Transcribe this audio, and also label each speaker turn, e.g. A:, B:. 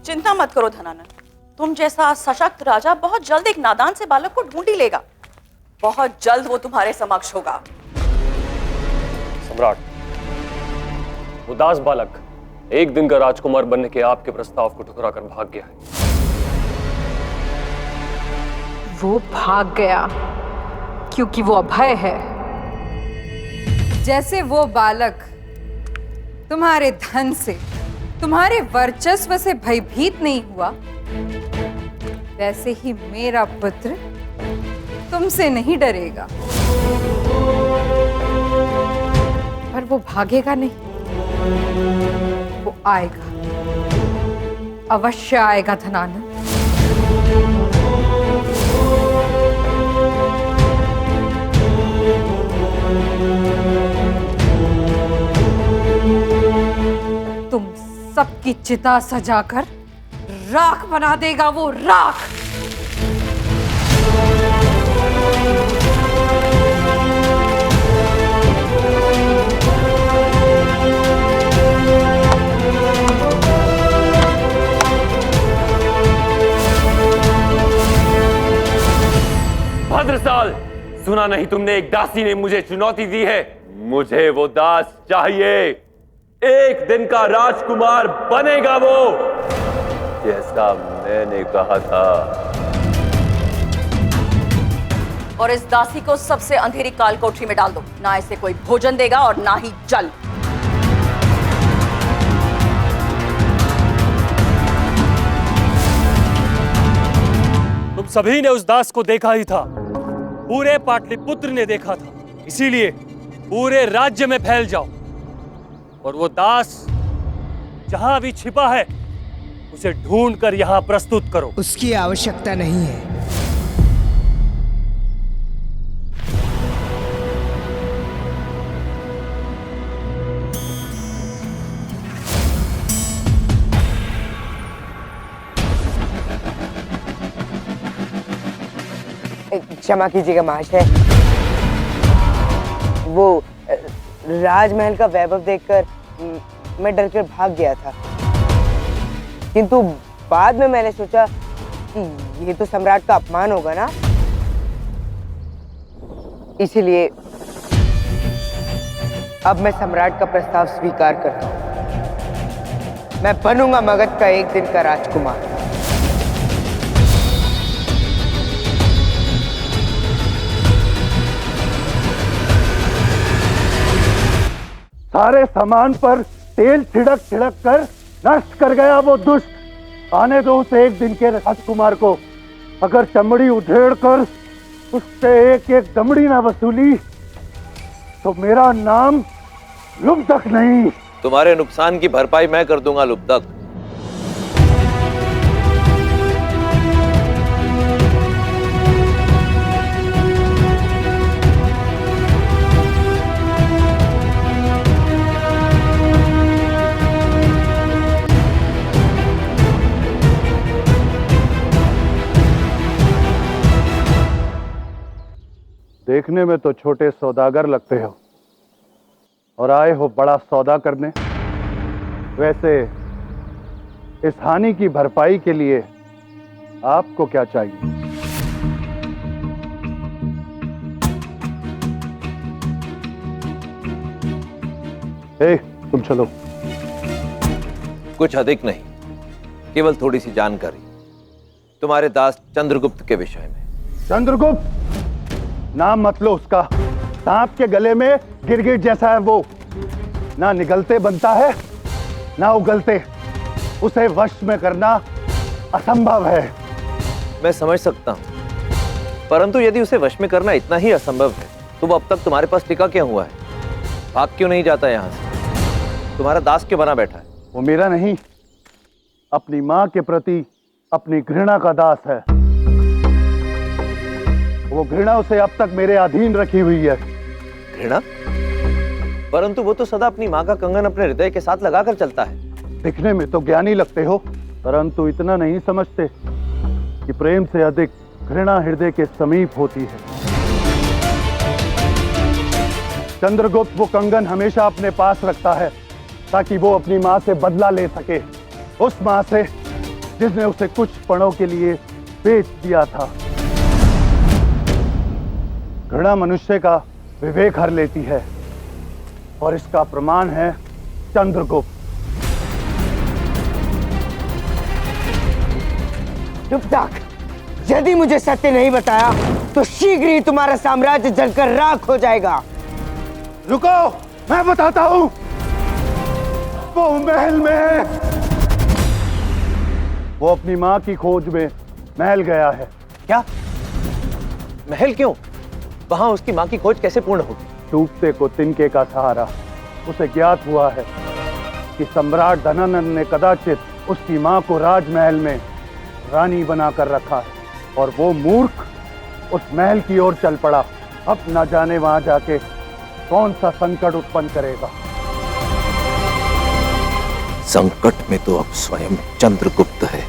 A: चिंता मत करो धनानंद, तुम जैसा सशक्त राजा बहुत जल्द एक नादान से बालक को ढूंढ ही लेगा। बहुत जल्द वो तुम्हारे समक्ष होगा।
B: सम्राट, उदास बालक एक दिन का राजकुमार बनने के आपके प्रस्ताव को ठुकरा कर भाग गया है।
C: वो भाग गया क्योंकि वो अभय है।
D: जैसे वो बालक तुम्हारे धन से, तुम्हारे वर्चस्व से भयभीत नहीं हुआ, वैसे ही मेरा पुत्र तुमसे नहीं डरेगा। पर वो भागेगा नहीं, वो आएगा, अवश्य आएगा धनानंद। तुम सबकी चिता सजाकर राख बना देगा वो, राख।
B: भद्रसाल, सुना नहीं तुमने, एक दासी ने मुझे चुनौती दी है। मुझे वो दास चाहिए। एक दिन का राजकुमार बनेगा वो, जैसा मैंने कहा था।
A: और इस दासी को सबसे अंधेरी काल कोठरी में डाल दो। ना इसे कोई भोजन देगा और ना ही जल।
B: तुम सभी ने उस दास को देखा ही था, पूरे पाटलिपुत्र ने देखा था। इसीलिए पूरे राज्य में फैल जाओ और वो दास जहां भी छिपा है उसे ढूंढकर यहां प्रस्तुत करो।
E: उसकी आवश्यकता नहीं है।
F: क्षमा कीजिएगा महाशय, वो राजमहल का वैभव देखकर मैं डरकर भाग गया था, किंतु बाद में मैंने सोचा कि ये तो सम्राट का अपमान होगा ना, इसीलिए अब मैं सम्राट का प्रस्ताव स्वीकार करता हूं। मैं बनूंगा मगध का एक दिन का राजकुमार।
G: सारे सामान पर तेल छिड़क छिड़क कर नष्ट कर गया वो दुष्ट। आने दो उस एक दिन के राजकुमार को। अगर चमड़ी उधेड़ कर उससे एक एक दमड़ी ना वसूली तो मेरा नाम लुब्धक नहीं।
H: तुम्हारे नुकसान की भरपाई मैं कर दूंगा लुब्धक।
G: देखने में तो छोटे सौदागर लगते हो और आए हो बड़ा सौदा करने। वैसे इस हानि की भरपाई के लिए आपको क्या चाहिए? तुम चलो।
H: कुछ अधिक नहीं, केवल थोड़ी सी जानकारी तुम्हारे दास चंद्रगुप्त के विषय में।
G: चंद्रगुप्त नाम मत लो उसका। सांप के गले में गिरगिट जैसा है वो, ना निगलते बनता है ना उगलते। उसे वश में करना असंभव है।
H: मैं समझ सकता हूं, परंतु यदि उसे वश में करना इतना ही असंभव है तो वो अब तक तुम्हारे पास टिका क्यों हुआ है? भाग क्यों नहीं जाता यहां से? तुम्हारा दास क्यों बना बैठा है?
G: वो मेरा नहीं, अपनी मां के प्रति अपनी घृणा का दास है। वो घृणा उसे अब तक मेरे अधीन रखी हुई है।
H: घृणा? परंतु वो तो सदा अपनी मां का कंगन अपने हृदय के साथ लगाकर चलता है।
G: दिखने में तो ज्ञानी लगते हो, परंतु इतना नहीं समझते कि प्रेम से अधिक घृणा हृदय के समीप होती है। चंद्रगुप्त वो कंगन हमेशा अपने पास रखता है ताकि वो अपनी मां से बदला ले सके। उस मां से जिसने उसे कुछ पलों के लिए बेच दिया था। घृणा मनुष्य का विवेक हर लेती है और इसका प्रमाण है चंद्रगुप्त।
F: चुप तक, यदि मुझे सत्य नहीं बताया तो शीघ्र ही तुम्हारा साम्राज्य जलकर राख हो जाएगा।
G: रुको, मैं बताता हूं। वो महल में है। वो अपनी मां की खोज में महल गया है।
H: क्या? महल क्यों? वहां उसकी मां की खोज कैसे पूर्ण होगी?
G: डूबते को तिनके का सहारा। उसे ज्ञात हुआ है कि सम्राट धनानंद ने कदाचित उसकी मां को राजमहल में रानी बनाकर रखा है और वो मूर्ख उस महल की ओर चल पड़ा। अब न जाने वहां जाके कौन सा संकट उत्पन्न करेगा।
H: संकट में तो अब स्वयं चंद्रगुप्त है।